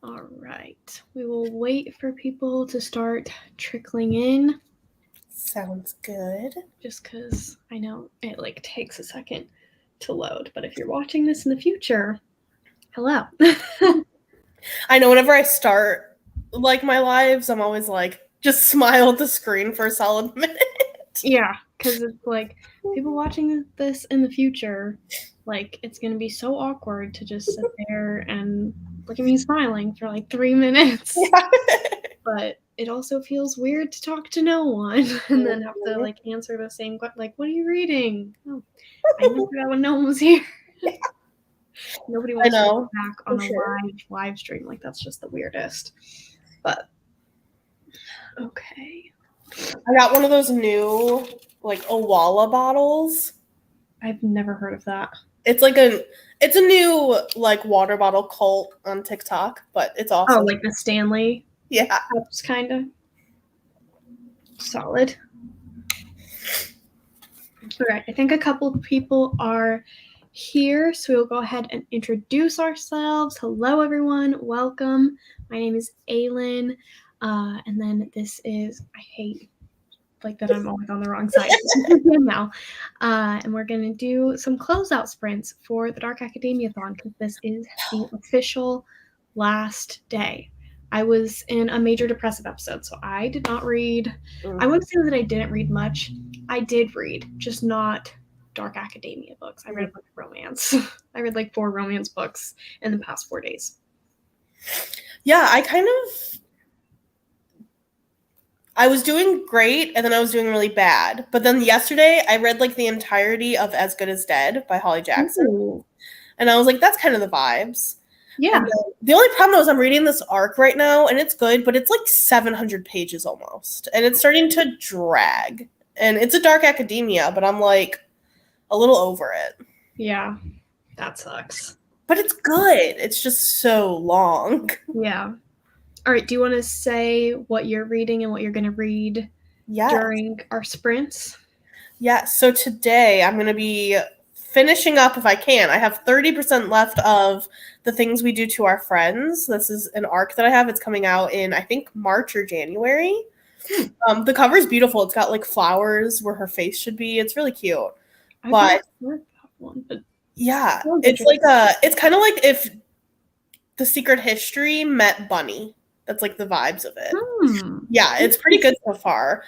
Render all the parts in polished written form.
All right. We will wait for people to start trickling in. Sounds good. Just because I know it takes a second to load. But if you're watching this in the future, hello. I know whenever I start my lives, I'm always just smile at the screen for a solid minute. Yeah, because it's people watching this in the future, it's going to be so awkward to just sit there and look at me smiling for 3 minutes. Yeah. But it also feels weird to talk to no one and then have to answer the same question, what are you reading? Oh, I answered that when no one was here. Nobody wants to go back on a live stream. That's just the weirdest. But okay. I got one of those new Owala bottles. I've never heard of that. It's a new water bottle cult on TikTok, but it's awesome. Oh, the Stanley. Yeah, that's kind of solid. All right, I think a couple of people are here, so we'll go ahead and introduce ourselves. Hello, everyone. Welcome. My name is Aylin, and then this is, I hate that I'm always on the wrong side now. And we're going to do some closeout sprints for the Dark Academiathon because this is the official last day. I was in a major depressive episode, so I did not read. I wouldn't say that I didn't read much. I did read, just not Dark Academia books. I read romance. I read 4 romance books in the past 4 days. Yeah, I was doing great, and then I was doing really bad. But then yesterday, I read the entirety of As Good as Dead by Holly Jackson. Ooh. And I was like, that's kind of the vibes. Yeah. The only problem is I'm reading this arc right now, and it's good, but it's 700 pages almost. And it's starting to drag. And it's a Dark Academia, but I'm a little over it. Yeah, that sucks. But it's good. It's just so long. Yeah. All right, do you want to say what you're reading and what you're going to read during our sprints? Yeah, so today I'm going to be finishing up if I can. I have 30% left of The Things We Do to Our Friends. This is an arc that I have. It's coming out in, I think, March or January. The cover's beautiful. It's got flowers where her face should be. It's really cute. But yeah, it's kind of like if The Secret History met Bunny. That's the vibes of it. Yeah, it's pretty good so far.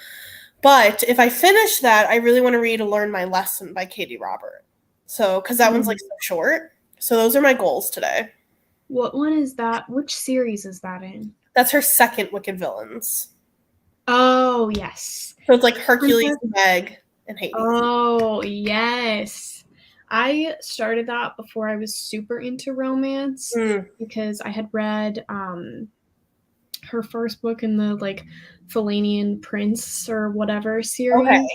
But if I finish that, I really want to read Learn My Lesson by Katie Robert. So, because that one's so short. So those are my goals today. What one is that? Which series is that in? That's her second Wicked Villains. Oh, yes. So it's Hercules, Meg, and Hades. Oh, yes. I started that before I was super into romance because I had read her first book in the Felanian Prince or whatever series. Okay.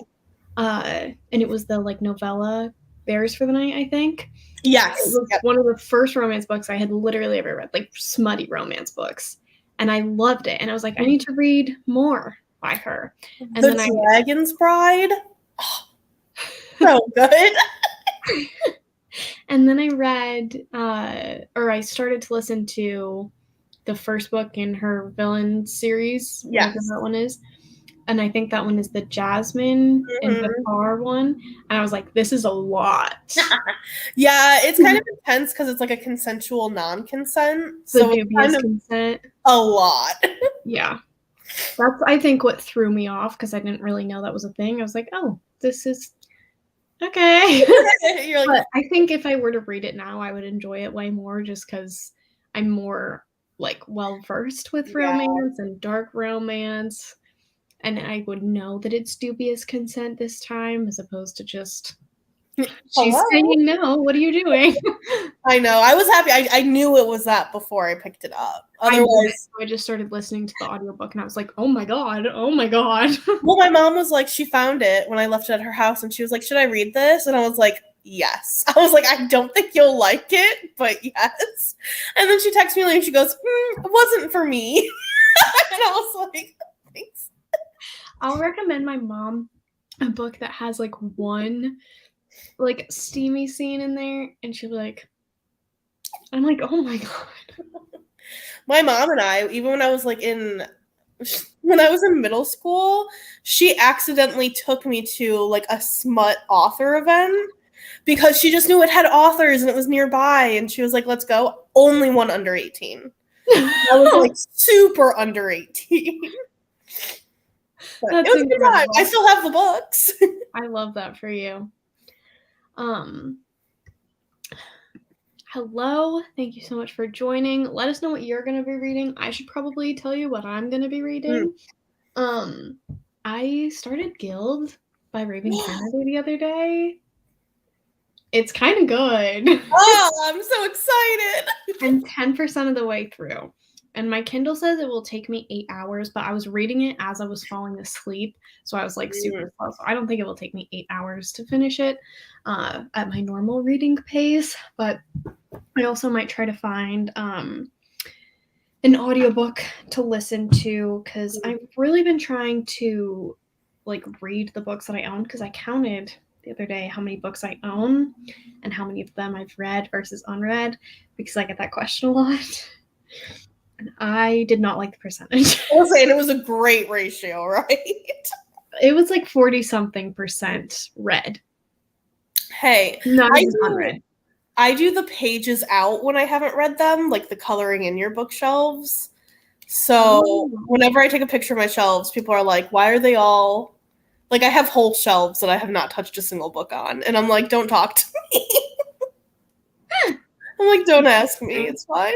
And it was the novella Bears for the Night, I think. Yes. It was one of the first romance books I had literally ever read, smutty romance books. And I loved it. And I was like, I need to read more by her. And then Dragon's Bride. Oh, so good. And then I read, or I started to listen to the first book in her villain series, whatever that one is. And I think that one is the Jasmine and the Car one. And I was like, this is a lot. Yeah, it's kind of intense because it's a consensual non-consent. So dubious kind of consent. A lot. Yeah. That's, I think, what threw me off because I didn't really know that was a thing. I was like, oh, this is okay. But I think if I were to read it now, I would enjoy it way more just because I'm more well-versed with romance and dark romance. And I would know that it's dubious consent this time as opposed to just she's saying no. What are you doing? I know. I was happy. I knew it was that before I picked it up. Otherwise, I just started listening to the audiobook and I was like, oh my God. Oh my God. Well, my mom was like, she found it when I left it at her house and she was like, should I read this? And I was like, yes. I was like, I don't think you'll like it, but yes. And then she texted me later and she goes, it wasn't for me. And I was like, thanks. I'll recommend my mom a book that has one steamy scene in there and she'll be like, I'm like, oh my God. My mom and I, even when I was when I was in middle school, she accidentally took me to like a smut author event because she just knew it had authors and it was nearby, and she was like, "Let's go." Only one under 18. I was like super under 18. But That's it was a good time. incredible. I still have the books. I love that for you. Hello, thank you so much for joining. Let us know what you're going to be reading. I should probably tell you what I'm going to be reading. I started Guild by Raven Kennedy the other day. It's kind of good. Oh, I'm so excited. I'm 10% of the way through. And my Kindle says it will take me 8 hours, but I was reading it as I was falling asleep. So I was like super slow. So I don't think it will take me 8 hours to finish it at my normal reading pace. But I also might try to find an audiobook to listen to, because I've really been trying to like read the books that I own, because I counted the other day how many books I own and how many of them I've read versus unread, because I get that question a lot. And I did not like the percentage. I was saying it was a great ratio, right? It was like 40-something% read. Hey, Not even unread. I do the pages out when I haven't read them, like the coloring in your bookshelves. So whenever I take a picture of my shelves, people are like, why are they all like, I have whole shelves that I have not touched a single book on. And I'm like, don't talk to me. I'm like, don't ask me. It's fine.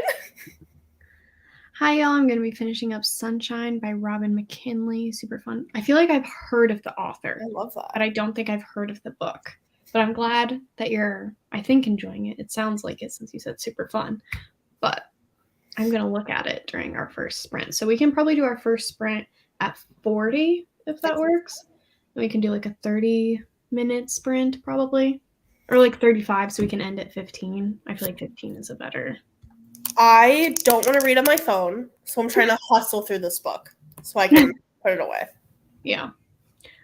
Hi, y'all. I'm going to be finishing up Sunshine by Robin McKinley. Super fun. I feel like I've heard of the author. I love that. But I don't think I've heard of the book. But I'm glad that you're, I think, enjoying it. It sounds like it since you said super fun. But I'm going to look at it during our first sprint. So we can probably do our first sprint at 40, if that works. And we can do like a 30-minute sprint probably. Or like 35, so we can end at 15. I feel like 15 is a better. I don't want to read on my phone, so I'm trying to hustle through this book so I can put it away. Yeah.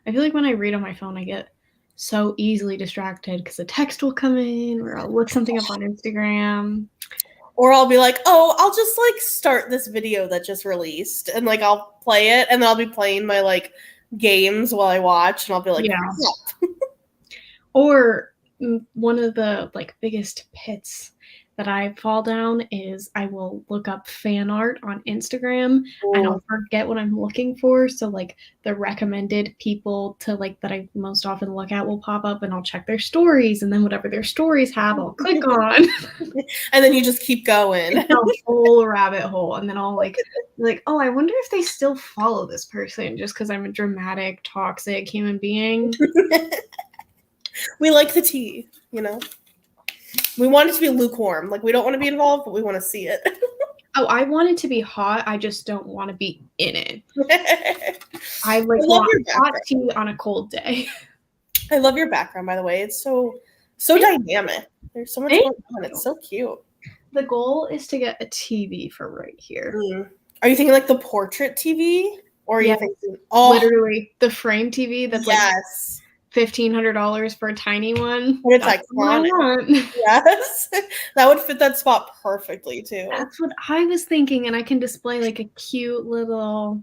I feel like when I read on my phone, I get so easily distracted because a text will come in, or I'll look something up on Instagram. Or I'll be like, oh, I'll just like start this video that just released, and like I'll play it, and then I'll be playing my like games while I watch, and I'll be like, yeah. Or one of the like biggest pits that I fall down is I will look up fan art on Instagram and I'll forget what I'm looking for. So like the recommended people to like that I most often look at will pop up, and I'll check their stories, and then whatever their stories have, I'll click on. And then you just keep going. It's a whole rabbit hole. And then I'll like, oh, I wonder if they still follow this person just because I'm a dramatic, toxic human being. We like the tea, you know? We want it to be lukewarm. Like, we don't want to be involved, but we want to see it. Oh, I want it to be hot. I just don't want to be in it. I like want hot tea on a cold day. I love your background, by the way. It's so dynamic. There's so much going on. It's so cute. The goal is to get a TV for right here. Are you thinking like the portrait TV? Or are you thinking literally the frame TV that's like $1,500 for a tiny one? But it's iconic. Yes. That would fit that spot perfectly too. That's what I was thinking, and I can display like a cute little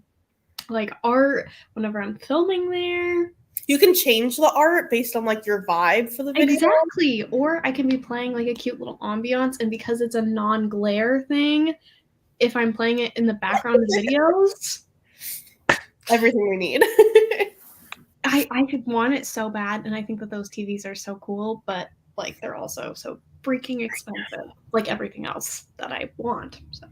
like art whenever I'm filming there. You can change the art based on like your vibe for the video. Exactly. Or I can be playing like a cute little ambiance, and because it's a non-glare thing, if I'm playing it in the background of videos, everything we need. I could want it so bad, and I think that those TVs are so cool, but like they're also so freaking expensive, like everything else that I want. So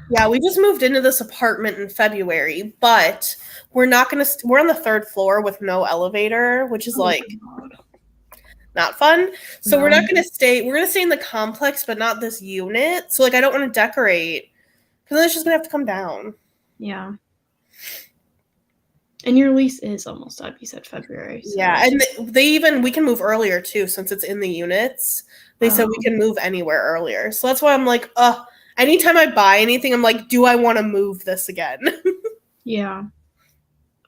yeah, we just moved into this apartment in February, but we're not gonna. We're on the 3rd floor with no elevator, which is not fun. So we're not gonna stay. We're gonna stay in the complex, but not this unit. So like, I don't want to decorate because then it's just gonna have to come down. Yeah. And your lease is almost up. You said February. So. Yeah, and we can move earlier too, since it's in the units. They said we can move anywhere earlier. So that's why I'm like, anytime I buy anything, I'm like, do I want to move this again? Yeah.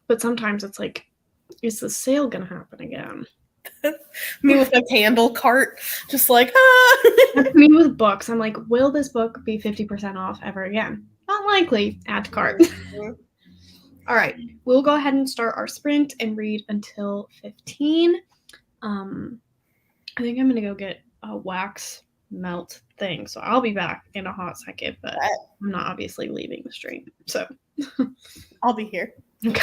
But sometimes it's like, is the sale going to happen again? Me with a candle cart, just like, ah. That's me with books. I'm like, will this book be 50% off ever again? Not likely. Add to cart. Mhm. All right, we'll go ahead and start our sprint and read until 15. I think I'm gonna go get a wax melt thing, so I'll be back in a hot second, but I'm not obviously leaving the stream. So I'll be here. okay.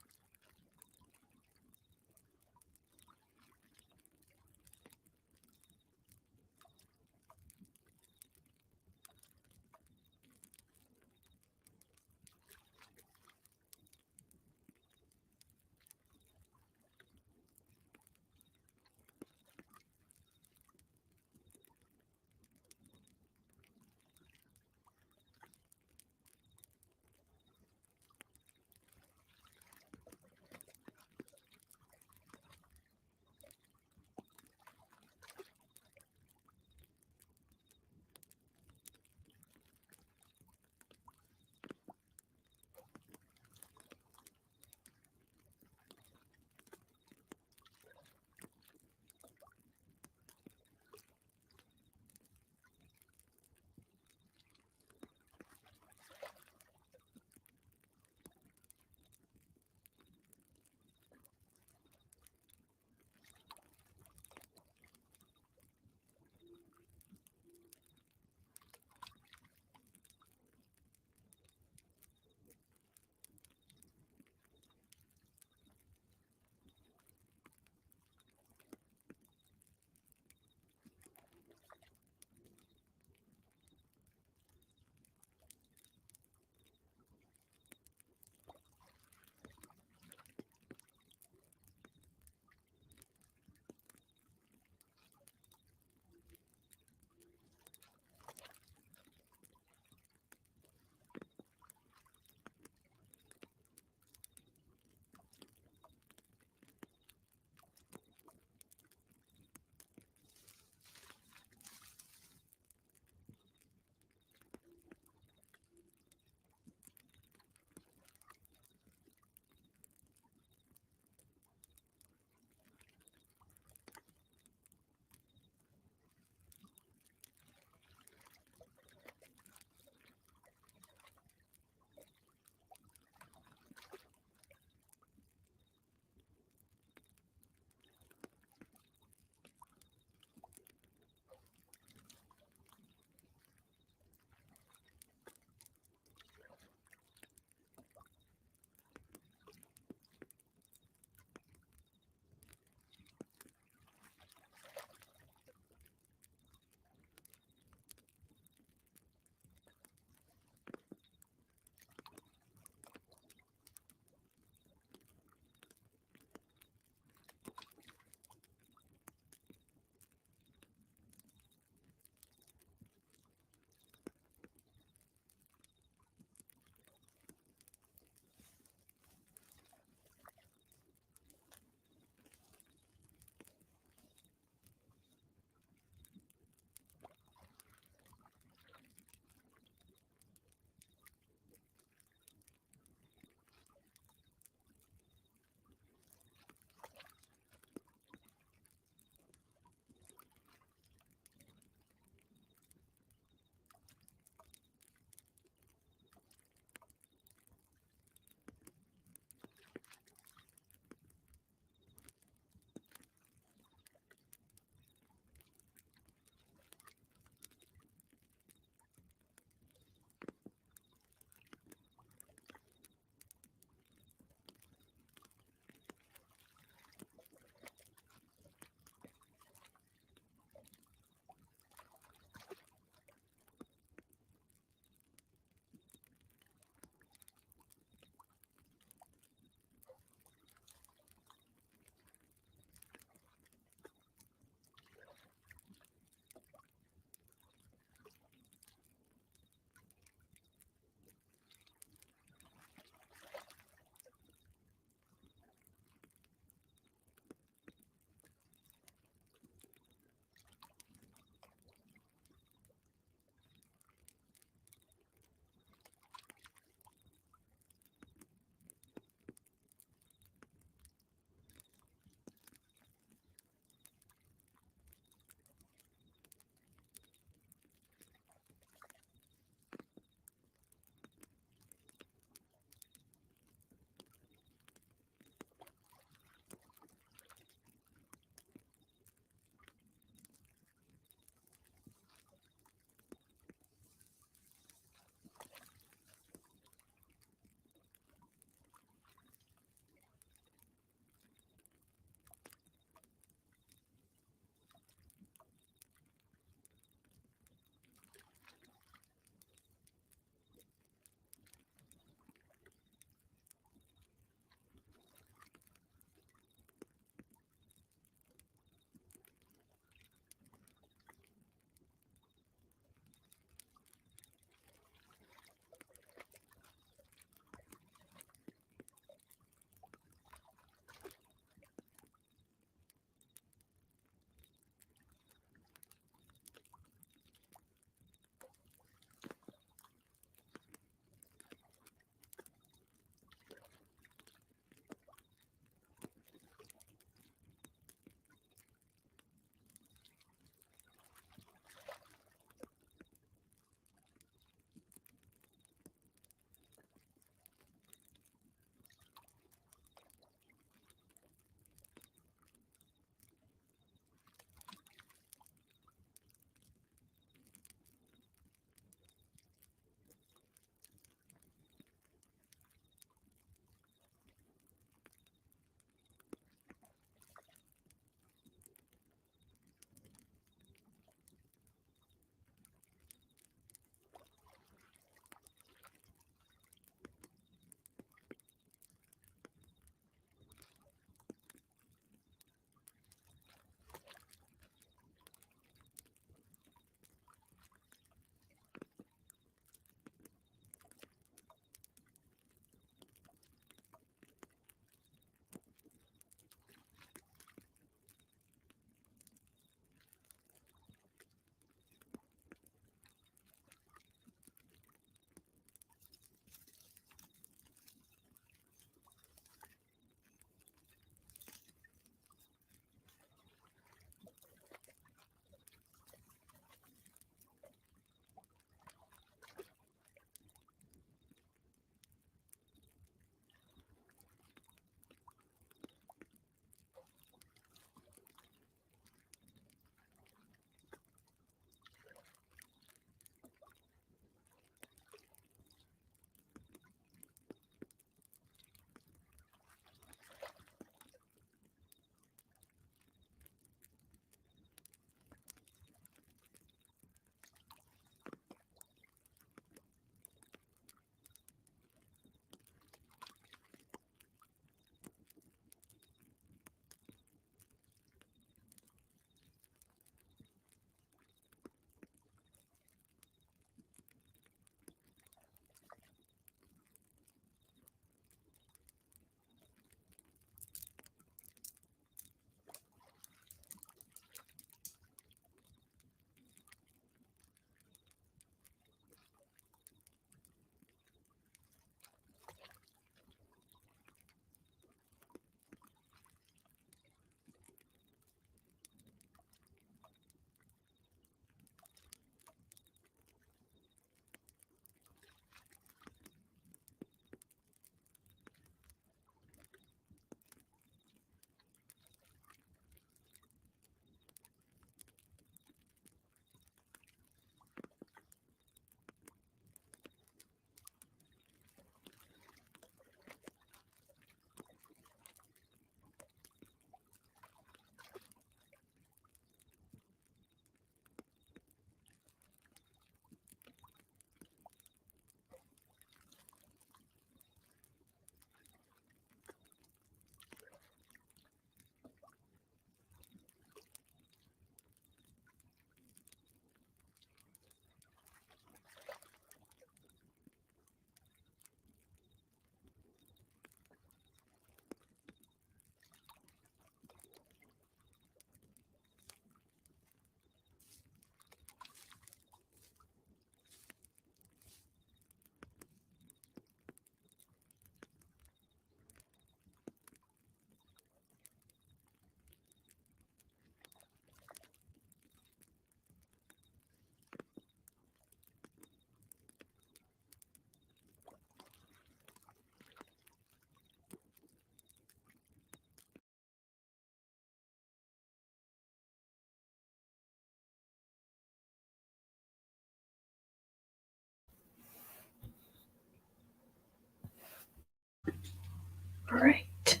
All right.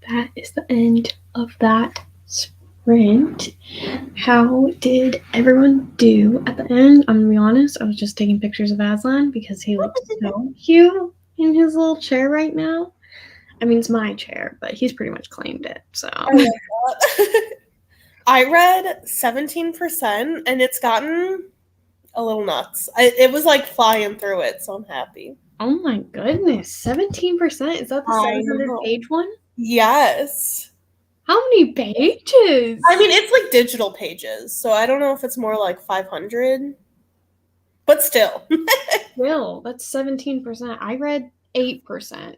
That is the end of that sprint. How did everyone do at the end? I'm gonna be honest, I was just taking pictures of Aslan because he looks so cute in his little chair right now. I mean, it's my chair, but he's pretty much claimed it. So I love that. I read 17% and it's gotten a little nuts. It was like flying through it, so I'm happy. oh my goodness, 17%? Is that the 700-page one? Yes. How many pages? I mean, it's like digital pages, so I don't know if it's more like 500. But still. Still, that's 17%. I read 8%.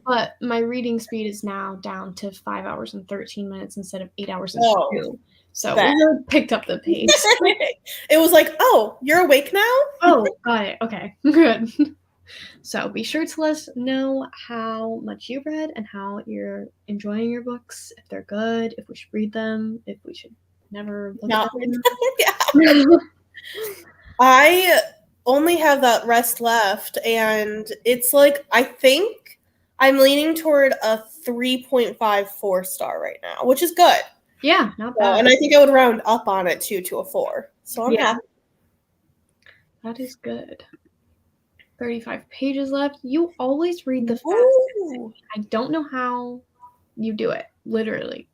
But my reading speed is now down to 5 hours and 13 minutes instead of 8 hours and 2. So we really picked up the pace. It was like, oh, you're awake now? Oh, got it. Okay, good. So be sure to let us know how much you read and how you're enjoying your books, if they're good, if we should read them, if we should never look at them. Yeah. I only have that rest left, and it's like, I think I'm leaning toward a 3.54 star right now, which is good. Yeah, not bad. And I think I would round up on it too to a 4. So I'm happy. That is good. 35 pages left. You always read the fastest. I don't know how you do it, literally.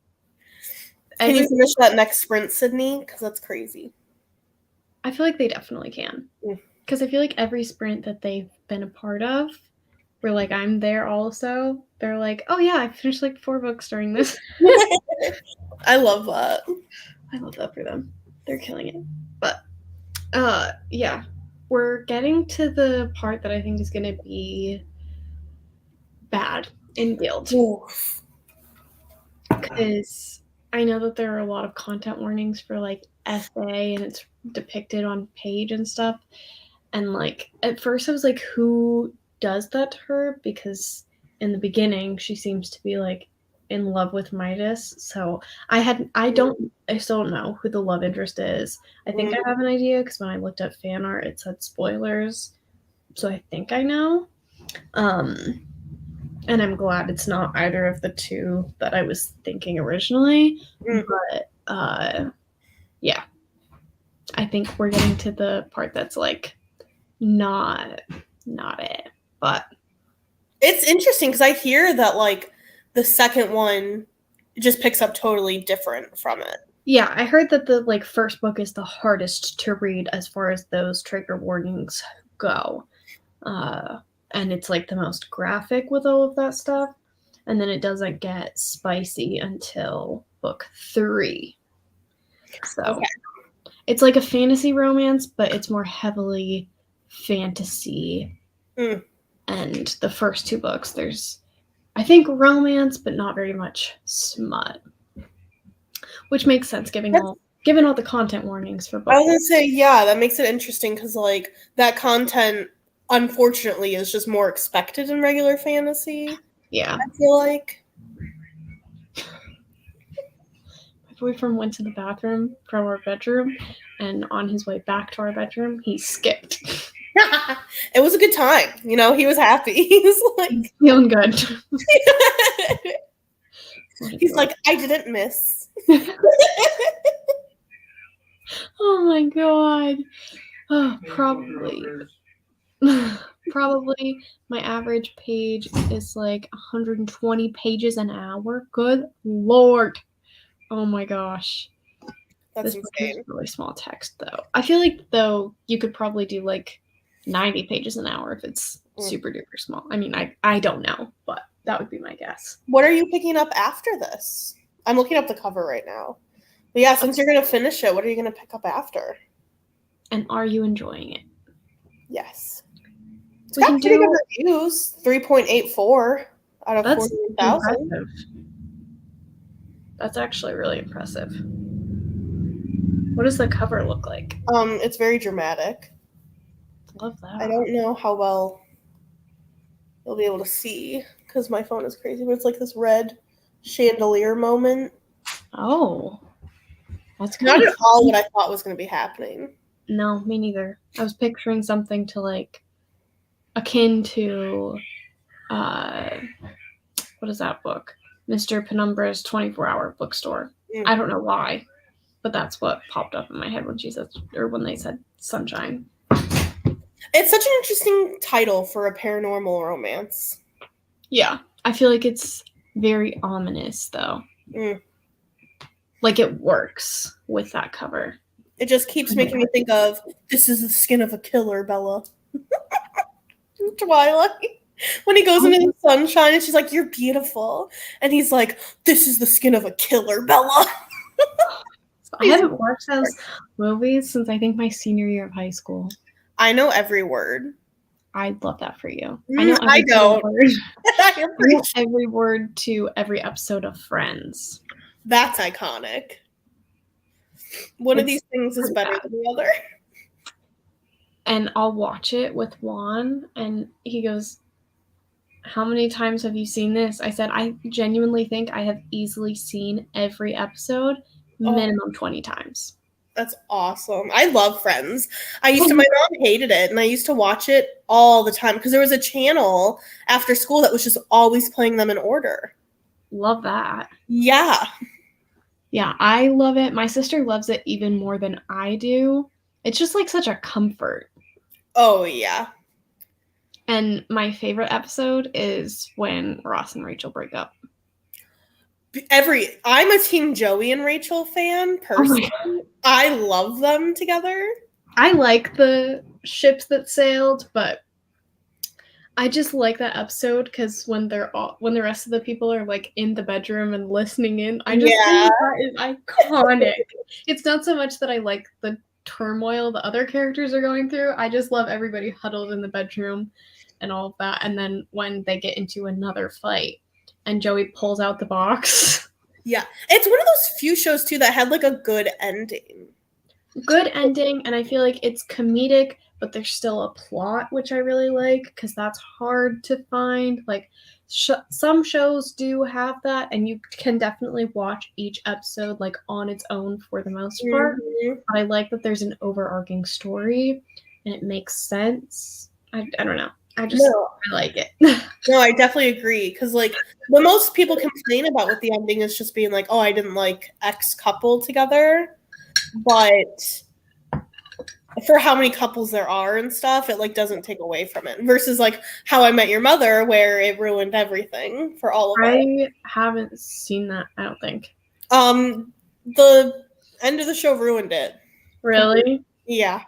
Can you finish that next sprint, Sydney? Because that's crazy. I feel like they definitely can. Because I feel like every sprint that they've been a part of, where like I'm there also, they're like, oh yeah, I finished like 4 books during this. I love that. I love that for them. They're killing it. But yeah, we're getting to the part that I think is going to be bad in Guild. Because I know that there are a lot of content warnings for like FA and it's depicted on page and stuff. And like at first I was like, who does that to her? Because in the beginning she seems to be like in love with Midas. So I still don't know who the love interest is. I think I have an idea because when I looked at fan art it said spoilers. So I think I know. And I'm glad it's not either of the two that I was thinking originally. But yeah. I think we're getting to the part that's like not it. But it's interesting because I hear that like the second one just picks up totally different from it. Yeah, I heard that the like first book is the hardest to read as far as those trigger warnings go. And it's like the most graphic with all of that stuff. And then it doesn't get spicy until book 3. So it's like a fantasy romance, but it's more heavily fantasy. And the first 2 books, there's, I think, romance, but not very much smut. Which makes sense, given all the content warnings for books. I was going to say, yeah, that makes it interesting because, like, that content, unfortunately, is just more expected in regular fantasy. Yeah. I feel like. My boyfriend went to the bathroom from our bedroom, and on his way back to our bedroom, he skipped. It was a good time. You know, he was happy. He was like feeling good. He's like, I didn't miss. Oh my god. Oh, probably my average page is like 120 pages an hour. Good lord. Oh my gosh. That's this insane. is really small text though. I feel like though you could probably do like 90 pages an hour if it's super duper small. I mean, I don't know, but that would be my guess. What are you picking up after this? I'm looking up the cover right now. But yeah, since you're going to finish it, what are you going to pick up after? And are you enjoying it? Yes. It's We got can pretty do good reviews. 3.84 out of 14,000. That's actually really impressive. What does the cover look like? It's very dramatic. Love that. I don't know how well you'll be able to see because my phone is crazy, but it's like this red chandelier moment. Oh. That's not at all what I thought was going to be happening. No, me neither. I was picturing something to like akin to what is that book? Mr. Penumbra's 24-hour bookstore. Mm. I don't know why, but that's what popped up in my head when she said, or when they said sunshine. It's such an interesting title for a paranormal romance. Yeah, I feel like it's very ominous, though. Like, it works with that cover. It just keeps making me think of, this is the skin of a killer, Bella. Twilight. When he goes into the sunshine and she's like, you're beautiful. And he's like, this is the skin of a killer, Bella. I haven't watched those movies since I think my senior year of high school. I know every word. I love that for you. I don't. I know every word to every episode of Friends. That's iconic. One of these things is better than the other. And I'll watch it with Juan, and he goes, how many times have you seen this? I said, I genuinely think I have easily seen every episode minimum 20 times. That's awesome. I love Friends. My mom hated it, and I used to watch it all the time because there was a channel after school that was just always playing them in order. Love that. Yeah. Yeah, I love it. My sister loves it even more than I do. It's just like such a comfort. Oh, yeah. And my favorite episode is when Ross and Rachel break up. I'm a Team Joey and Rachel fan, personally. I love them together. I like the ships that sailed, but I just like that episode because when the rest of the people are like in the bedroom and listening in, I just think that is iconic. It's not so much that I like the turmoil the other characters are going through. I just love everybody huddled in the bedroom and all of that. And then when they get into another fight and Joey pulls out the box. Yeah. It's one of those few shows too that had like a good ending. Good ending, and I feel like it's comedic, but there's still a plot, which I really like because that's hard to find. Like some shows do have that, and you can definitely watch each episode like on its own for the most part. But I like that there's an overarching story and it makes sense. I don't know. I like it. No, I definitely agree because like what most people complain about with the ending is just being like, oh, I didn't like X couple together. But for how many couples there are and stuff, it like doesn't take away from it. Versus like How I Met Your Mother, where it ruined everything for all of us. I haven't seen that, I don't think. The end of the show ruined it. Really? Yeah.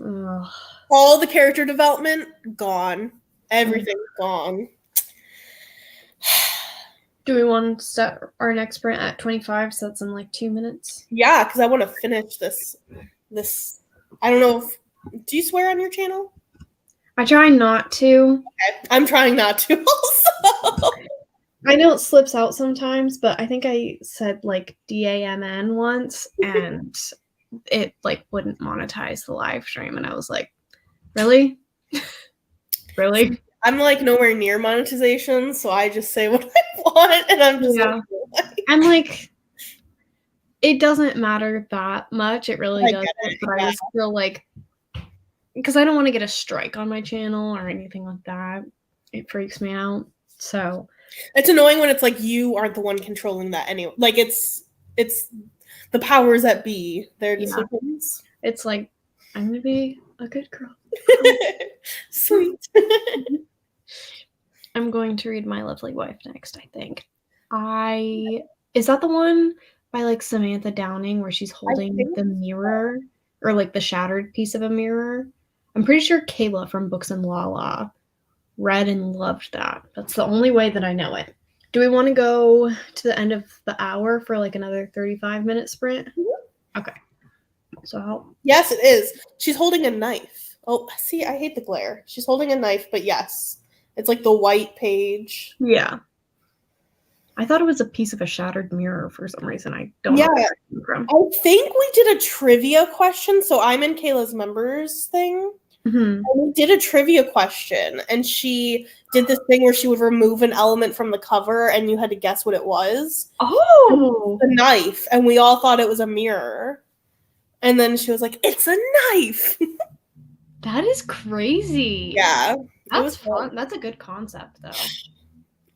Ugh. All the character development, gone. Everything's gone. Do we want to set our next sprint at 25, so that's in like 2 minutes? Yeah, because I want to finish this. I don't know do you swear on your channel? I try not to. Okay, I'm trying not to also. I know it slips out sometimes, but I think I said like DAMN once, and it like wouldn't monetize the live stream, and I was like, really? Really? I'm like nowhere near monetization, so I just say what I want, and I'm just I'm like, it doesn't matter that much. It really doesn't. But I just feel like, because I don't want to get a strike on my channel or anything like that. It freaks me out. So it's annoying when it's like you aren't the one controlling that anyway. Like it's the powers that be. They're decisions. It's like, I'm gonna be a good girl. Sweet. I'm going to read My Lovely Wife next, I think. Is that the one by like Samantha Downing where she's holding the mirror or like the shattered piece of a mirror? I'm pretty sure Kayla from Books and Lala read and loved that. That's the only way that I know it. Do we want to go to the end of the hour for like another 35-minute sprint? Mm-hmm. Okay. So yes, it is. She's holding a knife. Oh, see, I hate the glare. She's holding a knife, but yes. It's like the white page. Yeah. I thought it was a piece of a shattered mirror for some reason. I don't know where it came from. I think we did a trivia question. So I'm in Kayla's members thing. Mm-hmm. And we did a trivia question. And she did this thing where she would remove an element from the cover and you had to guess what it was. Oh! The knife. And we all thought it was a mirror. And then she was like, it's a knife. That is crazy. Yeah. That's fun. That's a good concept, though.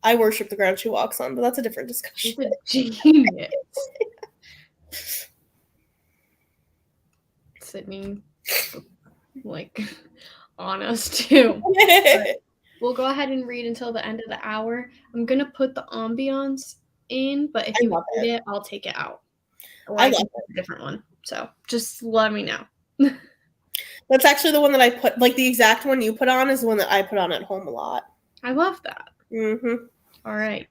I worship the ground she walks on, but that's a different discussion. She's a genius. Sydney, like, on us too. But we'll go ahead and read until the end of the hour. I'm gonna put the ambiance in, but if you read it, I'll take it out. Or I can put a different one. So just let me know. That's actually the one that I put, like the exact one you put on is the one that I put on at home a lot. I love that. Mm-hmm. All right.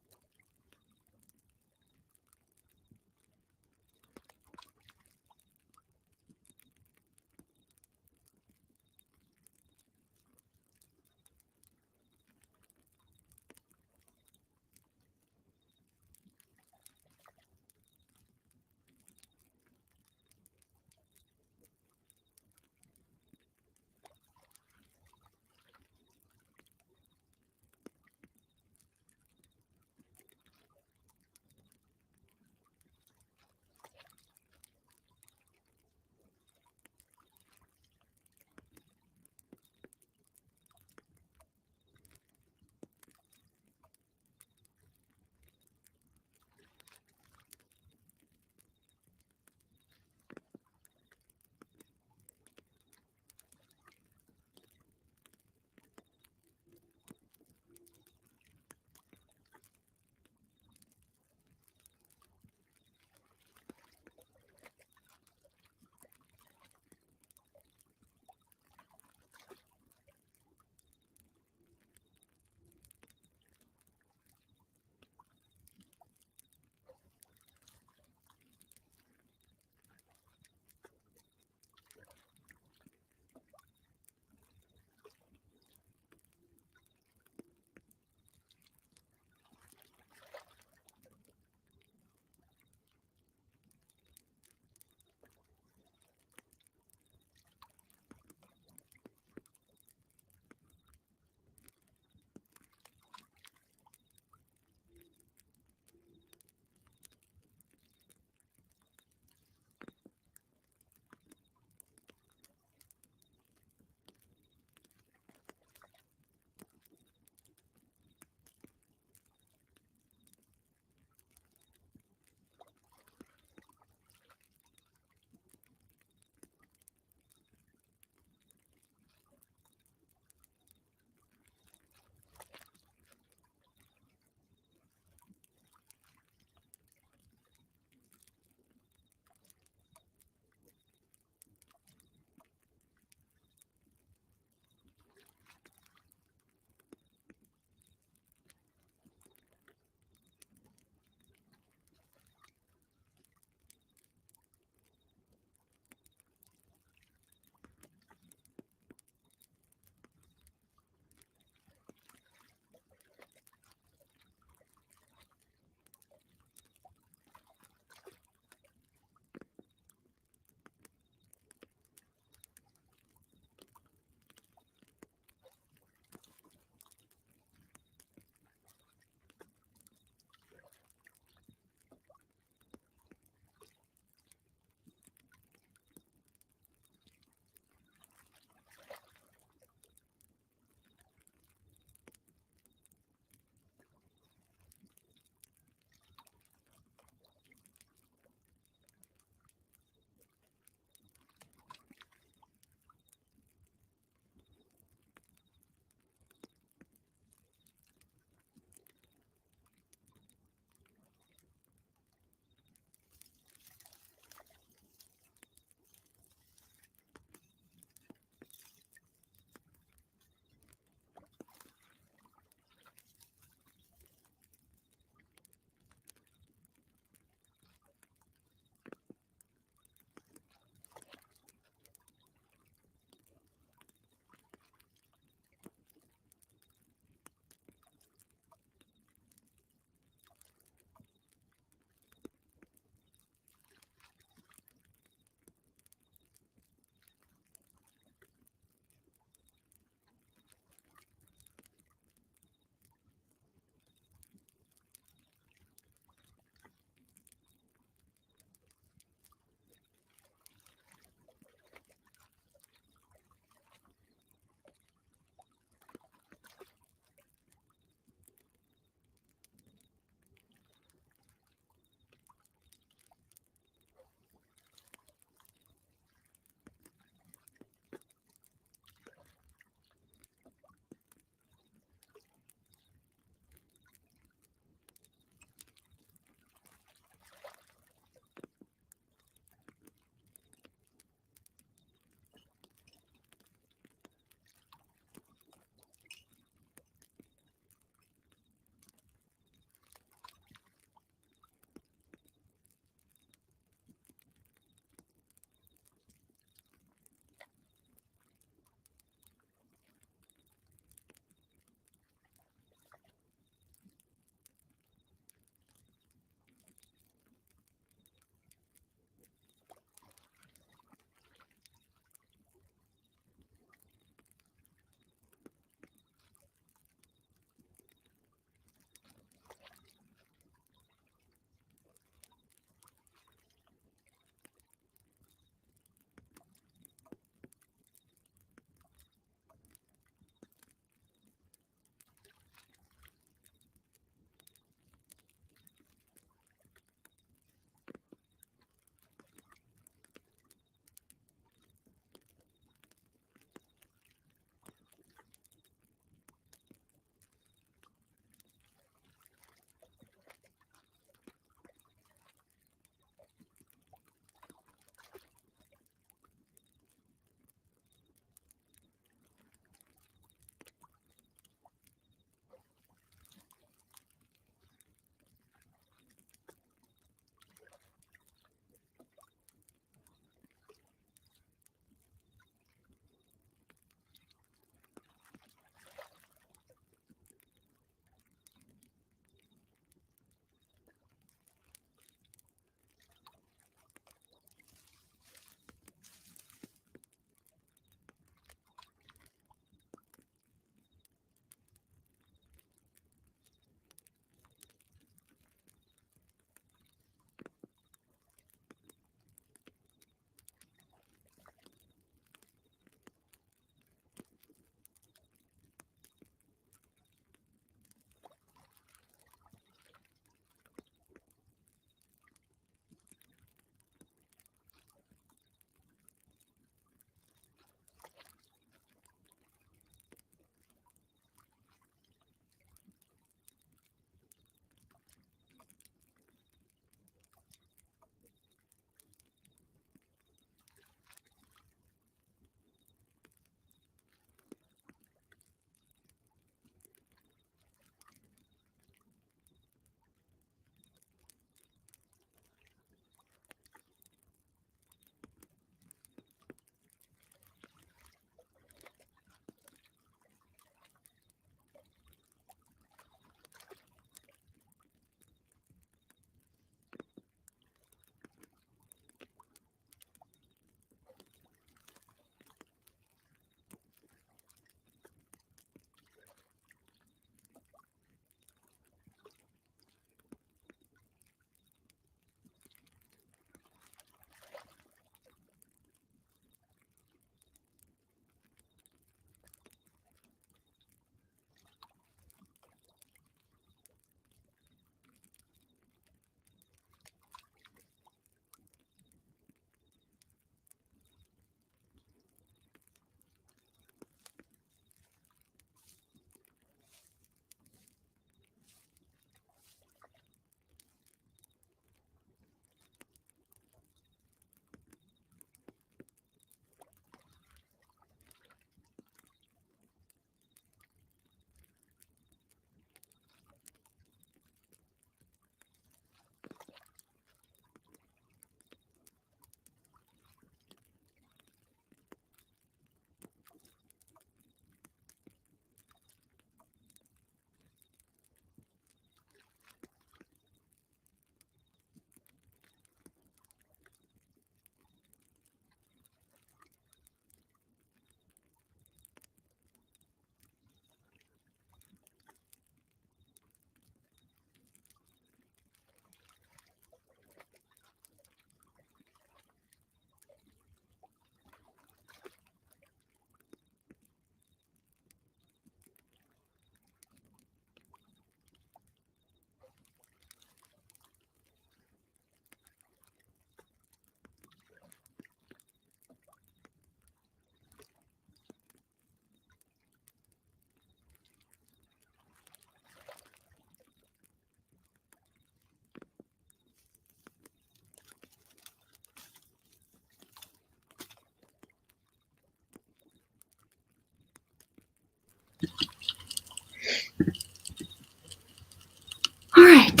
All right.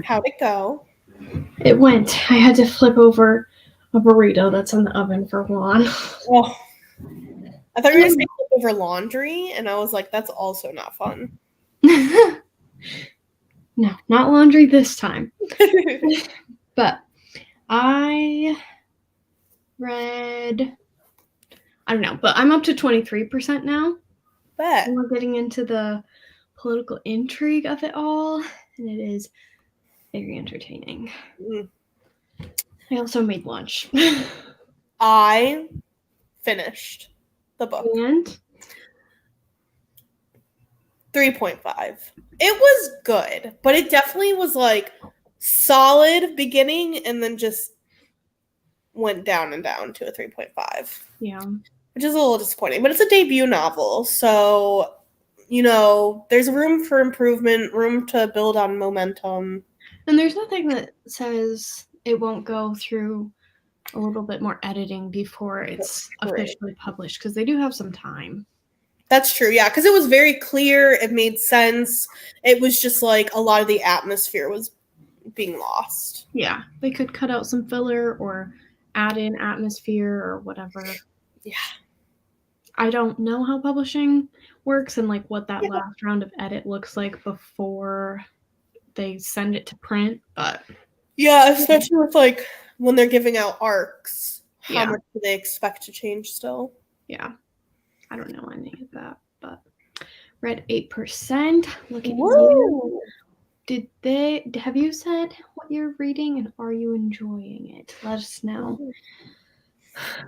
How'd it go? It went. I had to flip over a burrito that's in the oven for Juan. Oh, I thought you were going to say flip over laundry, and I was like, that's also not fun. No, not laundry this time. But I read, I don't know, but I'm up to 23% now. Bet. And we're getting into the political intrigue of it all, and it is very entertaining. I also made lunch. I finished the book. And 3.5. It was good, but it definitely was like solid beginning and then just went down and down to a 3.5. yeah. Which is a little disappointing, but it's a debut novel, so there's room for improvement, room to build on momentum. And there's nothing that says it won't go through a little bit more editing before it's officially published, because they do have some time. That's true, yeah, because it was very clear, it made sense. It was just like a lot of the atmosphere was being lost. Yeah, they could cut out some filler or add in atmosphere or whatever. Yeah. I don't know how publishing works and like what that last round of edit looks like before they send it to print, but yeah, especially with like when they're giving out arcs, how Yeah. much do they expect to change still? yeah, I don't know any of that, but read 8%. Look at Woo! you. Have you said what you're reading and are you enjoying it? Let us know.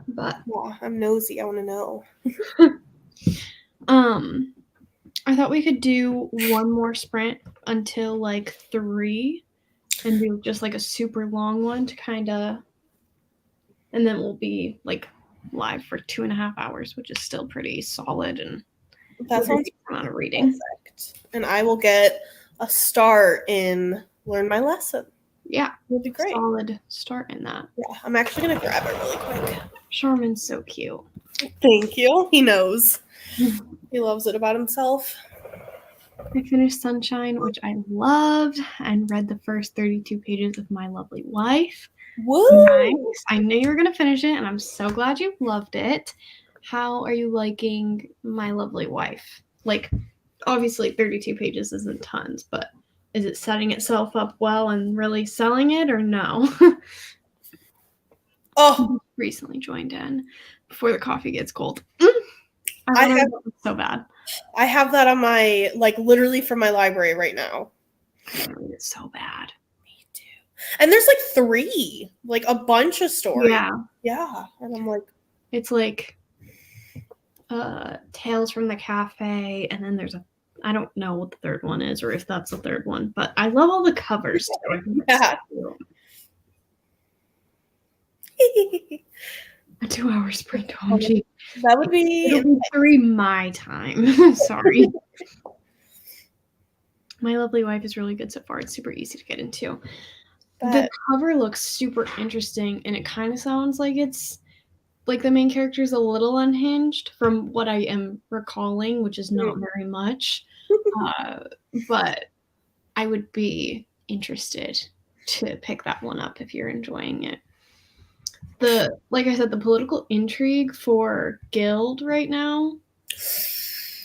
But Yeah, I'm nosy. I want to know. I thought we could do one more sprint until like 3 and do just like a super long one to kind of, and then we'll be like live for 2.5 hours, which is still pretty solid and that sounds amount of reading. Perfect. And I will get a start in learn my lesson. Yeah, it'll be great. Solid start in that. Yeah, I'm actually gonna grab it really quick. Sharman's so cute. Thank you. He knows. He loves it about himself. I finished Sunshine, which I loved, and read the first 32 pages of My Lovely Wife. Woo! Nice. I knew you were going to finish it, and I'm so glad you loved it. How are you liking My Lovely Wife? Like, obviously 32 pages isn't tons, but is it setting itself up well and really selling it, or no? Oh, recently joined in before the coffee gets cold. I have so bad. I have that on my literally from my library right now. It's so bad. Me too. And there's 3, a bunch of stories. Yeah, and I'm like, it's like Tales from the Cafe, and then there's I don't know what the third one is or if that's the third one, but I love all the covers too. Yeah. A 2-hour sprint home. Gee. That would be It'll be 3 my time. Sorry. My Lovely Wife is really good so far. It's super easy to get into. The cover looks super interesting, and it kind of sounds like it's like the main character is a little unhinged from what I am recalling, which is not very much. But I would be interested to pick that one up if you're enjoying it. Like I said, the political intrigue for Guild right now,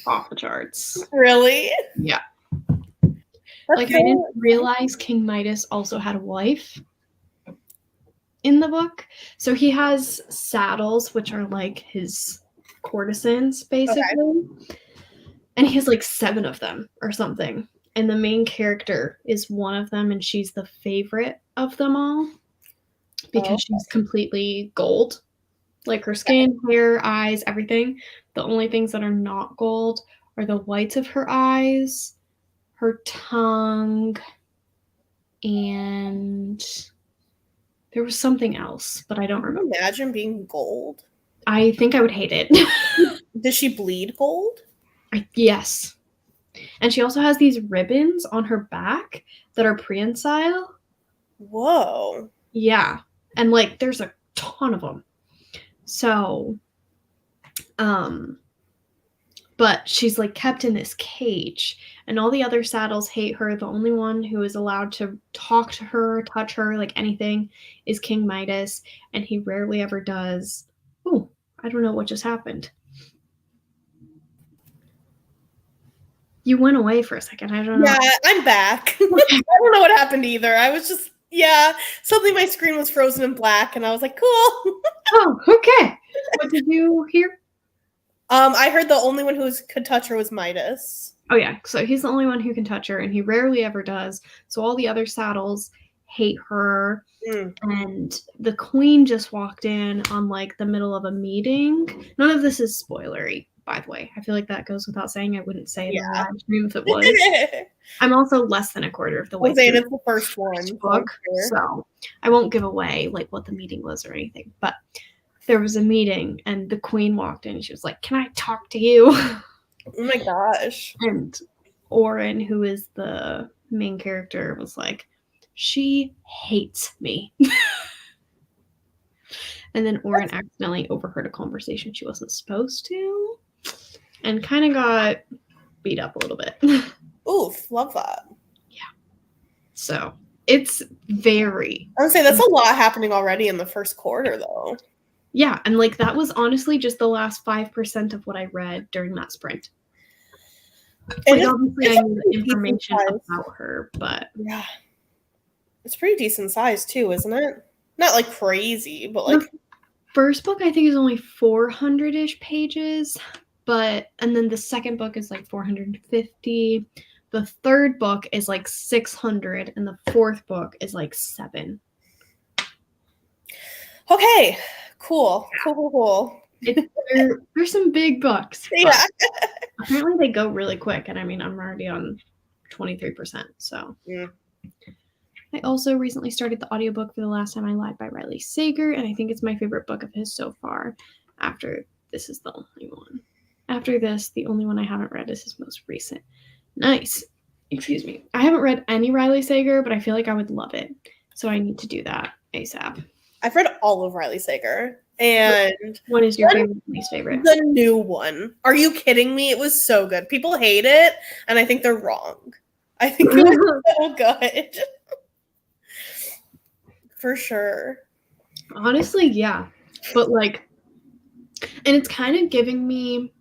off the charts. Really? Yeah. I didn't realize King Midas also had a wife in the book. So he has saddles, which are like his courtesans, basically. Okay. And he has 7 of them or something. And the main character is one of them, and she's the favorite of them all because she's completely gold. Like her skin, hair, eyes, everything. The only things that are not gold are the whites of her eyes, her tongue, and there was something else, but I don't remember. Can you imagine being gold? I think I would hate it. Does she bleed gold? Yes. And she also has these ribbons on her back that are prehensile. Whoa. Yeah. And there's a ton of them. So, but but she's like kept in this cage, and all the other saddles hate her. The only one who is allowed to talk to her, touch her, like anything, is King Midas, and he rarely ever does. Oh, I don't know what just happened. You went away for a second. I don't know. Yeah, I'm back. I don't know what happened either. I was just, suddenly my screen was frozen in black, and I was like, cool. Oh, okay. What did you hear? I heard the only one who could touch her was Midas. Oh, yeah. So he's the only one who can touch her, and he rarely ever does. So all the other saddles hate her. And the queen just walked in on like the middle of a meeting. None of this is spoilery, by the way. I feel like that goes without saying. I wouldn't say it in the live stream if it was. I'm also less than a quarter of the way through it's the first one book, so I won't give away like what the meeting was or anything. But there was a meeting, and the queen walked in, and she was like, "Can I talk to you?" Oh my gosh! And Oren, who is the main character, was like, "She hates me." And then Oren accidentally overheard a conversation she wasn't supposed to, and kind of got beat up a little bit. Oof, love that. Yeah. So it's very. I would say that's a lot happening already in the first quarter, though. Yeah, and like that was honestly just the last 5% of what I read during that sprint. Like, obviously, I knew information about her, but yeah, it's pretty decent size too, isn't it? Not like crazy, but like the first book I think is only 400-ish pages, and then the second book is like 450. The third book is like 600, and the fourth book is like 7. Okay, cool. There's some big books. Yeah. Apparently they go really quick, and I mean, I'm already on 23%, so. Yeah. I also recently started the audiobook for The Last Time I Lied by Riley Sager, and I think it's my favorite book of his so far. After this is the only one. After this, the only one I haven't read is his most recent. Nice. Excuse me. I haven't read any Riley Sager, but I feel like I would love it. So I need to do that ASAP. I've read all of Riley Sager. And what is your least favorite? The new one. Are you kidding me? It was so good. People hate it, and I think they're wrong. I think it was so good. For sure. Honestly, yeah. But like, and it's kind of giving me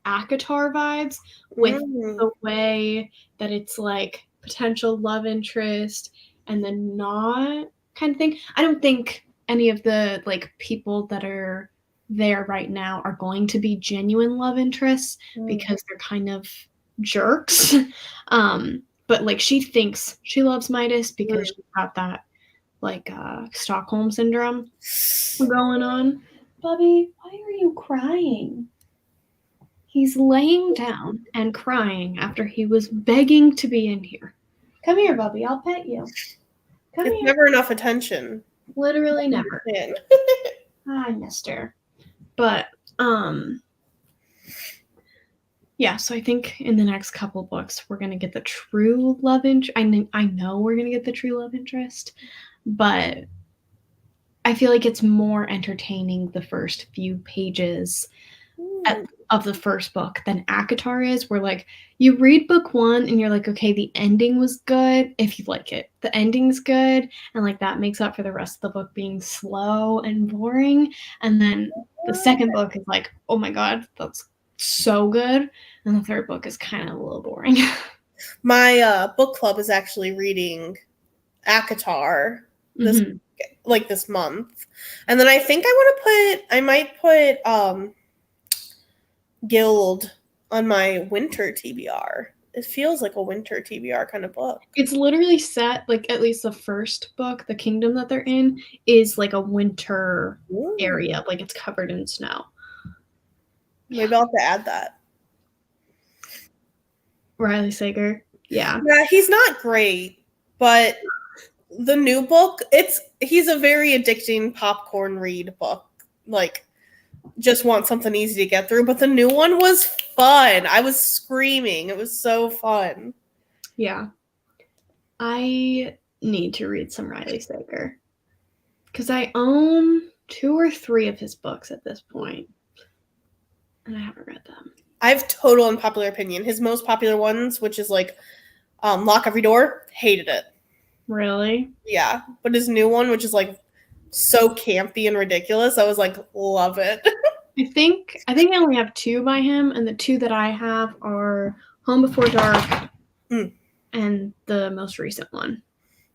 ACOTAR vibes with the way that it's like potential love interest and then not kind of thing. I don't think any of the like people that are there right now are going to be genuine love interests because they're kind of jerks. But like she thinks she loves Midas because she's got that like Stockholm syndrome going on. Bubby, why are you crying? He's laying down and crying after he was begging to be in here. Come here, Bubby. I'll pet you. Come here. Never enough attention. Literally never. Hi, mister. But, yeah, so I think in the next couple books, we're going to get the true love interest. I know we're going to get the true love interest, but I feel like it's more entertaining the first few pages of the first book than ACOTAR is, where like you read book 1 and you're like, okay, the ending was good if you like it. The ending's good, and like that makes up for the rest of the book being slow and boring. And then the second book is like, oh my god, that's so good. And the third book is kind of a little boring. My book club is actually reading ACOTAR this month. And then I think I might put Guild on my winter TBR. It feels like a winter TBR kind of book. It's literally set, like at least the first book, the kingdom that they're in, is like a winter area. Like it's covered in snow. Maybe I'll have to add that. Riley Sager. Yeah. Yeah, he's not great, but the new book, he's a very addicting popcorn read book. Like, just want something easy to get through, but the new one was fun. I was screaming. It was so fun. Yeah. I need to read some Riley Sager because I own 2 or 3 of his books at this point, and I haven't read them. I have total unpopular opinion. His most popular ones, which is like Lock Every Door, hated it. Really? Yeah. But his new one, which is like so campy and ridiculous, I was like, love it. I think I only have 2 by him, and the 2 that I have are Home Before Dark and the most recent one.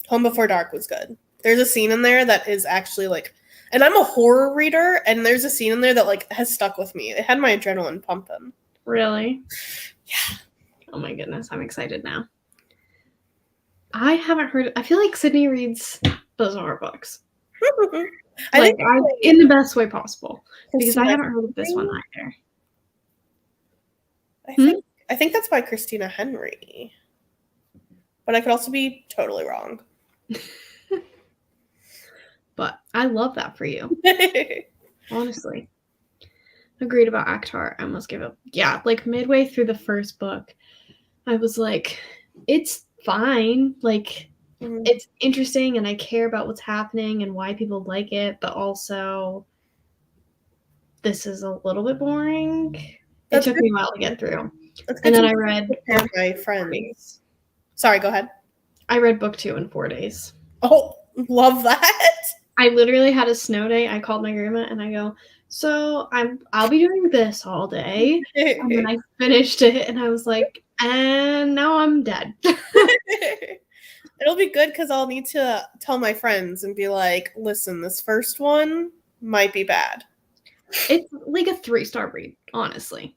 Home Before Dark was good. There's a scene in there that is actually like, and I'm a horror reader, and there's a scene in there that like has stuck with me. It had my adrenaline pumping. Really? Yeah. Oh my goodness, I'm excited now. I haven't heard. I feel like Sydney reads bizarre books. I Like, think in the best way possible, because I Christina haven't heard of this one Henry? either. I think that's by Christina Henry. But I could also be totally wrong. But I love that for you. Honestly. Agreed about ACOTAR. I almost gave up. Yeah, like midway through the first book, I was like, it's fine. Like, it's interesting and I care about what's happening and why people like it, but also this is a little bit boring. It took me a while to get through. And then I read my friends. Sorry, go ahead. I read book 2 in 4 days. Oh, love that. I literally had a snow day. I called my grandma and I go, so I'll be doing this all day. And then I finished it and I was like, and now I'm dead. It'll be good because I'll need to tell my friends and be like, listen, this first one might be bad. It's like a 3-star read, honestly.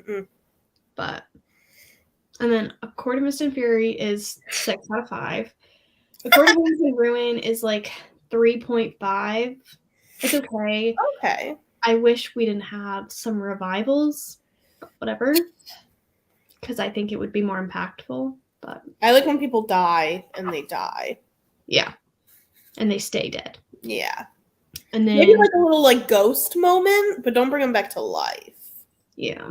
Mm. But, and then A Court of Mist and Fury is 6 out of 5. A Court of Mist and Ruin is like 3.5. It's okay. Okay. I wish we didn't have some revivals, but whatever. Because I think it would be more impactful. But I like when people die and they die. Yeah. And they stay dead. Yeah. And then maybe like a little like ghost moment, but don't bring them back to life. Yeah.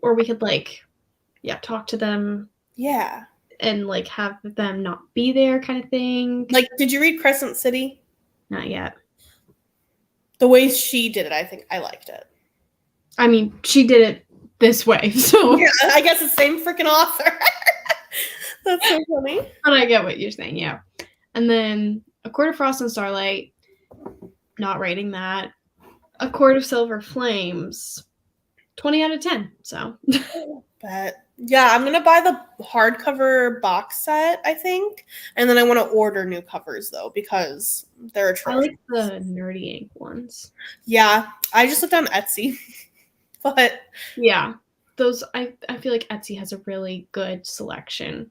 Or we could like, talk to them. Yeah. And like have them not be there kind of thing. Like, did you read Crescent City? Not yet. The way she did it, I think I liked it. I mean, she did it this way, so yeah, I guess the same freaking author. That's so funny. But I get what you're saying, yeah. And then A Court of Frost and Starlight, not rating that. A Court of Silver Flames, 20 out of 10. So, but yeah, I'm gonna buy the hardcover box set, I think, and then I want to order new covers though because they're atrocious. I like the nerdy ink ones. Yeah, I just looked on Etsy, but yeah, those I feel like Etsy has a really good selection.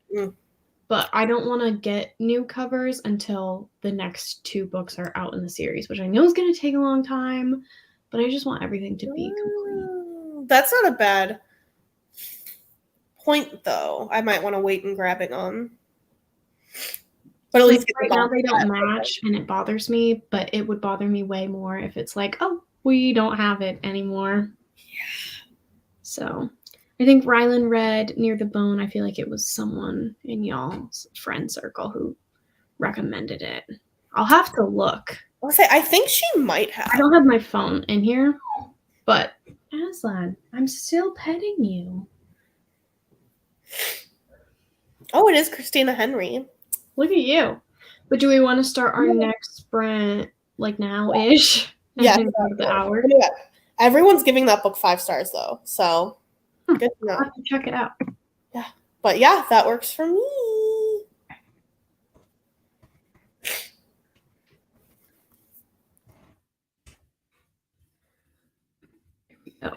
But I don't want to get new covers until the next 2 books are out in the series, which I know is going to take a long time, but I just want everything to be complete. That's not a bad point, though. I might want to wait and grabbing on. But at least right now they don't match, and it bothers me, but it would bother me way more if it's like, oh, we don't have it anymore. Yeah. So I think Rylan read Near the Bone. I feel like it was someone in y'all's friend circle who recommended it. I'll have to look. I think she might have. I don't have my phone in here, but Aslan, I'm still petting you. Oh, it is Christina Henry. Look at you. But do we want to start our next sprint like now-ish? Yeah. The hour. Everyone's giving that book 5 stars though, so good to know. I'll have to check it out. Yeah, but yeah, that works for me. Oh.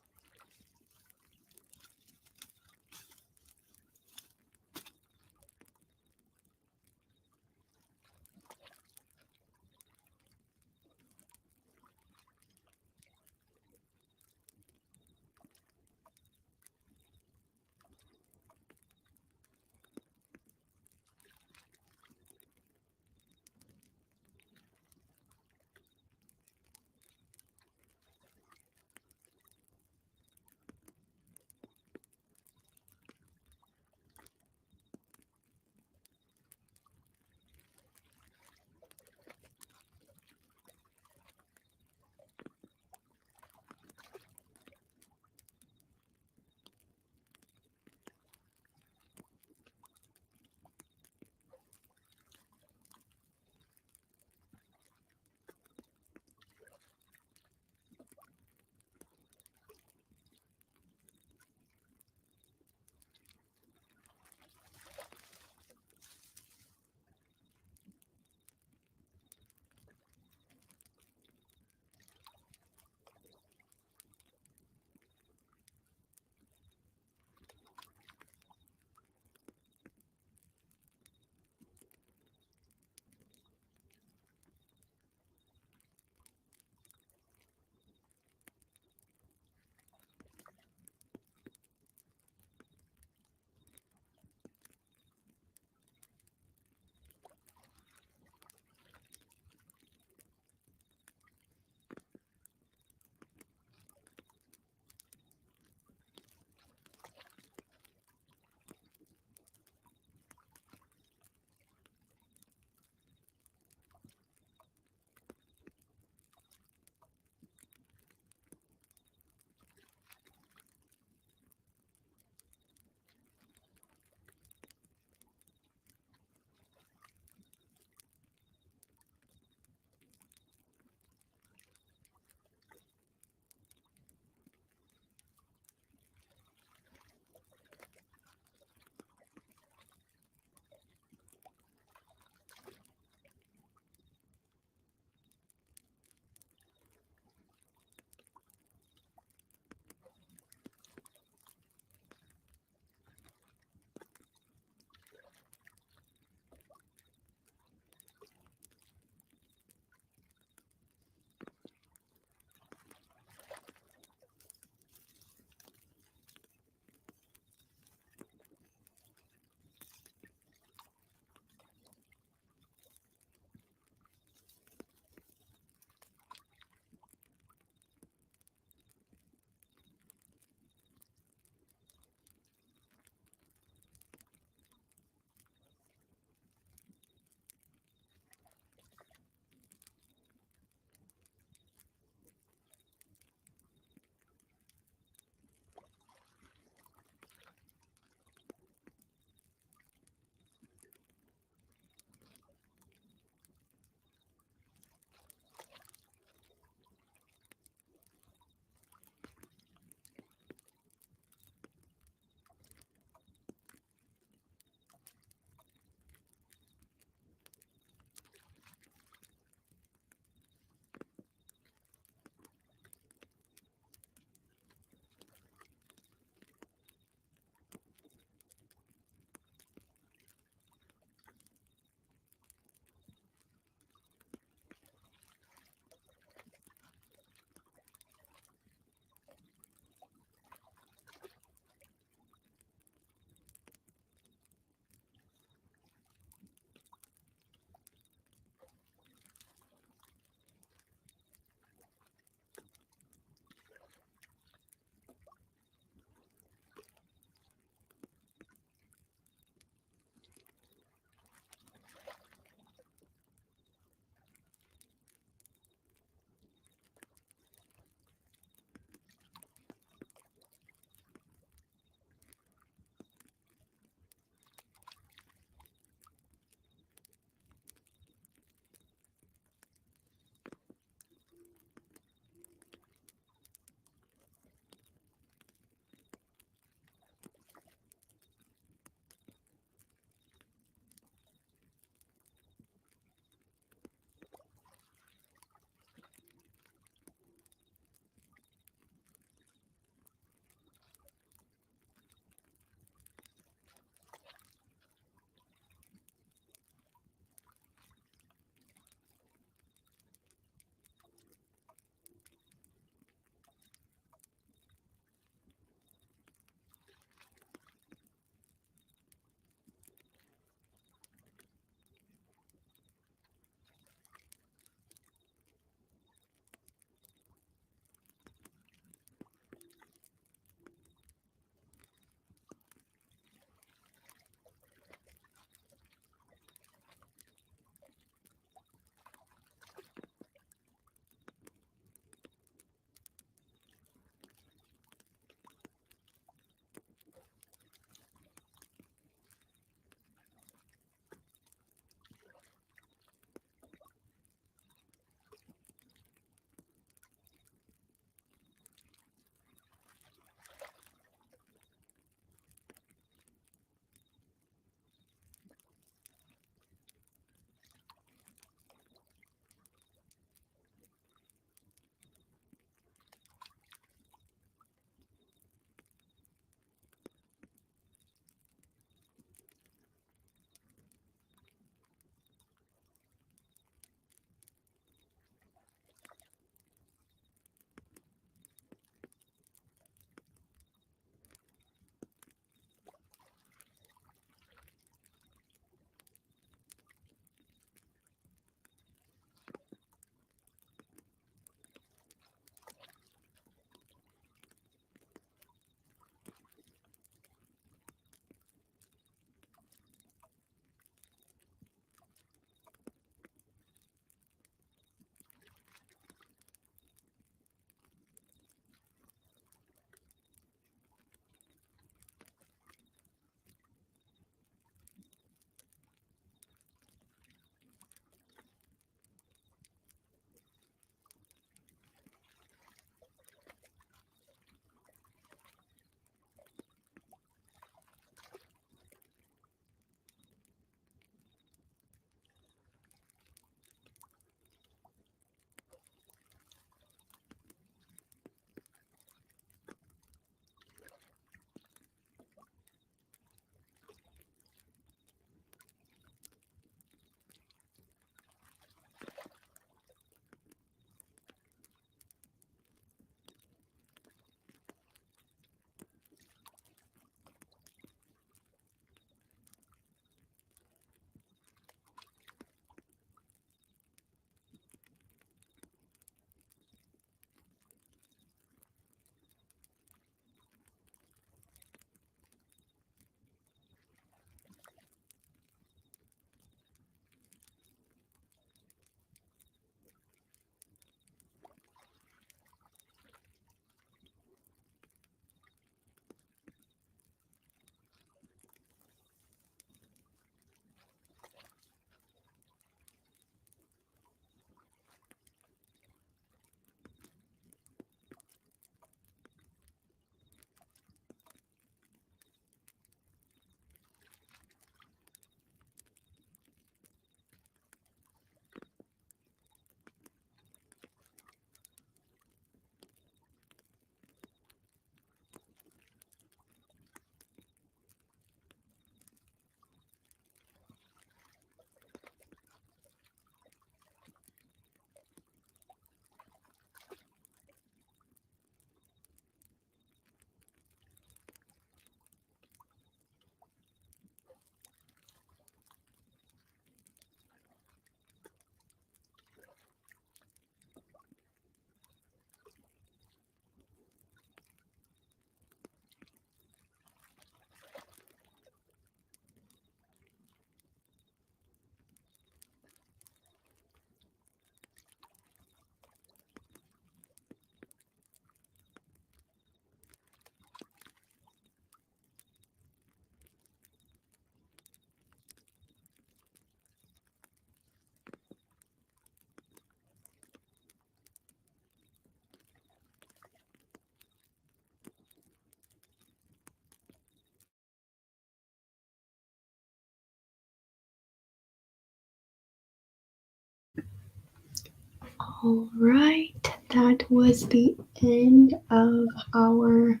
All right, that was the end of our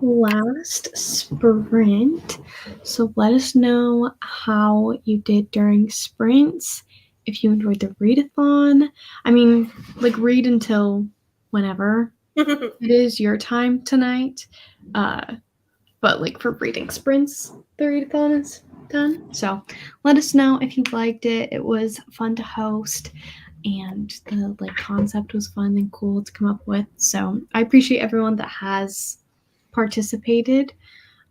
last sprint. So let us know how you did during sprints. If you enjoyed the readathon, I mean, like read until whenever it is your time tonight. But like for reading sprints, the readathon is done. So let us know if you liked it. It was fun to host, and the like concept was fun and cool to come up with. So I appreciate everyone that has participated.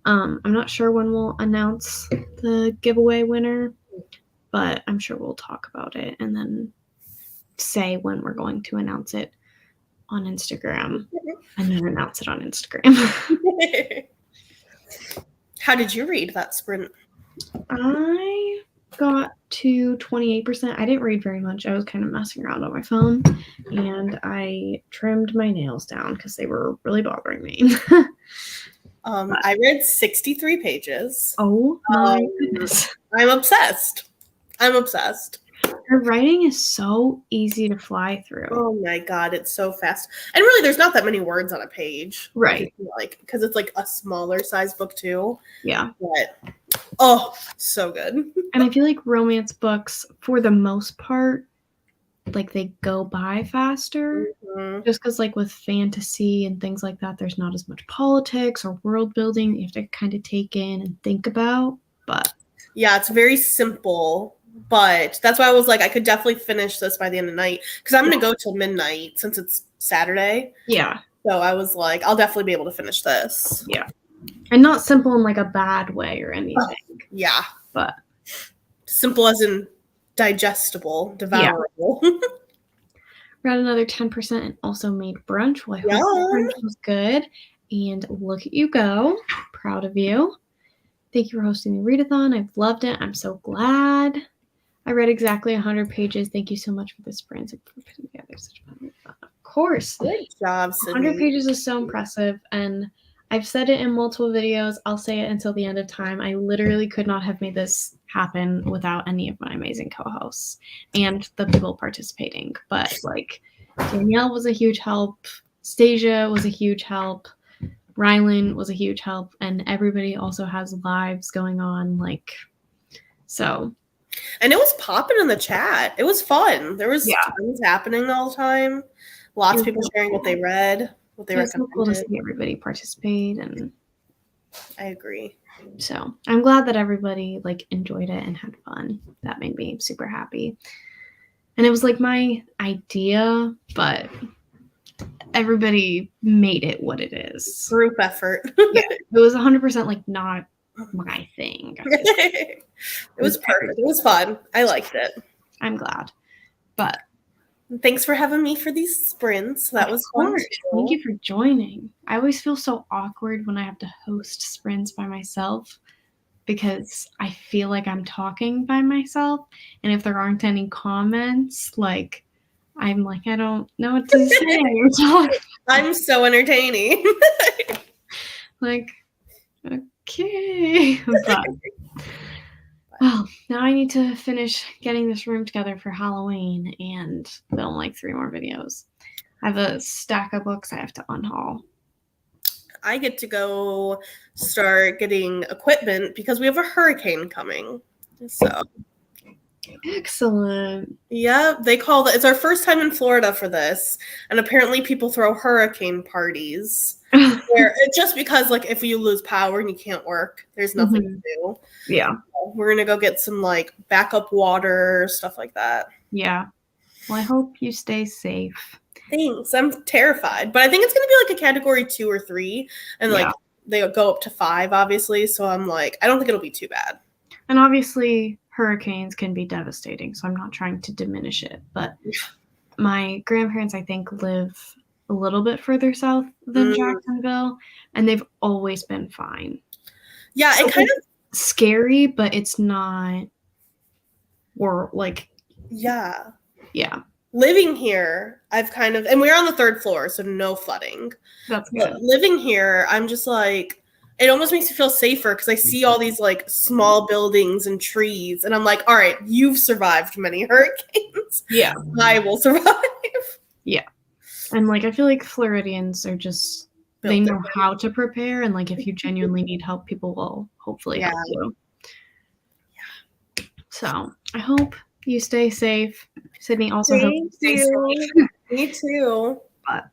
I'm not sure when we'll announce the giveaway winner, but I'm sure we'll talk about it and then say when we're going to announce it on Instagram and then announce it on Instagram. How did you read that sprint? I got to 28%. I didn't read very much. I was kind of messing around on my phone, and I trimmed my nails down because they were really bothering me. I read 63 pages. Oh my goodness. I'm obsessed. Her writing is so easy to fly through. Oh my god, it's so fast. And really, there's not that many words on a page. Right. Like, because it's like a smaller size book too. Yeah. But, oh, so good. And I feel like romance books, for the most part, like they go by faster. Mm-hmm. Just because like with fantasy and things like that, there's not as much politics or world building that you have to kind of take in and think about. But yeah, it's very simple. But that's why I was like, I could definitely finish this by the end of the night. Because I'm going to go till midnight since it's Saturday. Yeah. So I was like, I'll definitely be able to finish this. Yeah. And not simple in like a bad way or anything. Yeah. But simple as in digestible, devourable. Yeah. Got another 10% and also made brunch. Well, I hope brunch was good. And look at you go. Proud of you. Thank you for hosting the readathon. I've loved it. I'm so glad. I read exactly 100 pages. Thank you so much for the sprint. For putting together such fun. Of course. Good job, Sydney. 100 pages is so impressive. And I've said it in multiple videos. I'll say it until the end of time. I literally could not have made this happen without any of my amazing co-hosts and the people participating. But like Danielle was a huge help. Stasia was a huge help. Rylan was a huge help. And everybody also has lives going on. Like, so. And it was popping in the chat. It was fun. There was things happening all the time. Lots of people sharing what they read, what they recommended. It's so cool to see everybody participate, and I agree. So I'm glad that everybody like enjoyed it and had fun. That made me super happy. And it was like my idea, but everybody made it what it is. Group effort. Yeah, it was 100% like not my thing. It was perfect. It was fun. I liked it. I'm glad. But thanks for having me for these sprints. That was fun. Thank you for joining. I always feel so awkward when I have to host sprints by myself because I feel like I'm talking by myself. And if there aren't any comments, like I'm like, I don't know what to say. I'm so entertaining. Like, okay. But, well, now I need to finish getting this room together for Halloween and film like 3 more videos. I have a stack of books I have to unhaul. I get to go start getting equipment because we have a hurricane coming. So excellent. Yeah, they call it. It's our first time in Florida for this, and apparently people throw hurricane parties. Where just because, like, if you lose power and you can't work, there's nothing to do. Yeah, we're gonna go get some like backup water, stuff like that. Yeah. Well, I hope you stay safe. Thanks. I'm terrified, but I think it's gonna be like a category 2 or 3, and like they go up to 5, obviously. So I'm like, I don't think it'll be too bad. And obviously, hurricanes can be devastating, so I'm not trying to diminish it. But my grandparents, I think, live a little bit further south than Jacksonville, and they've always been fine. Yeah, so it kind of scary, but it's not. Or like, yeah. Living here, I've kind of, and we're on the 3rd floor, so no flooding. That's good. But living here, I'm just like, it almost makes me feel safer because I see all these like small buildings and trees, and I'm like, all right, you've survived many hurricanes. Yeah, I will survive. And like I feel like Floridians are just they Built know how to prepare, and like if you genuinely need help, people will hopefully help you. So I hope you stay safe. Sydney also hopes you stay safe. Me too. But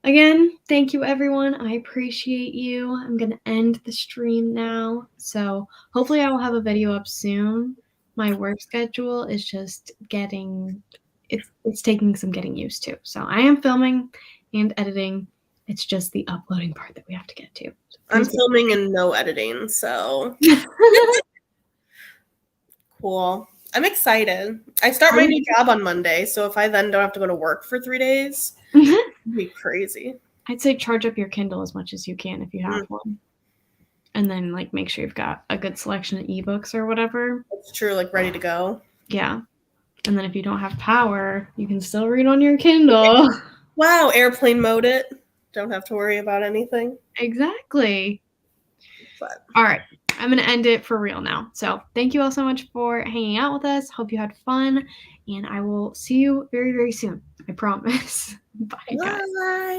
again, thank you everyone. I appreciate you. I'm gonna end the stream now. So hopefully I will have a video up soon. My work schedule is just it's taking some getting used to. So I am filming and editing. It's just the uploading part that we have to get to. So I'm filming and no editing, so cool. I'm excited. I start my new job on Monday, so if I then don't have to go to work for 3 days, it'd be crazy. I'd say charge up your Kindle as much as you can if you have one. And then like make sure you've got a good selection of ebooks or whatever. It's true, like ready to go. Yeah. And then if you don't have power, you can still read on your Kindle. Wow, airplane mode it. Don't have to worry about anything. Exactly. But all right. I'm going to end it for real now. So thank you all so much for hanging out with us. Hope you had fun. And I will see you very, very soon. I promise. Bye, guys. bye.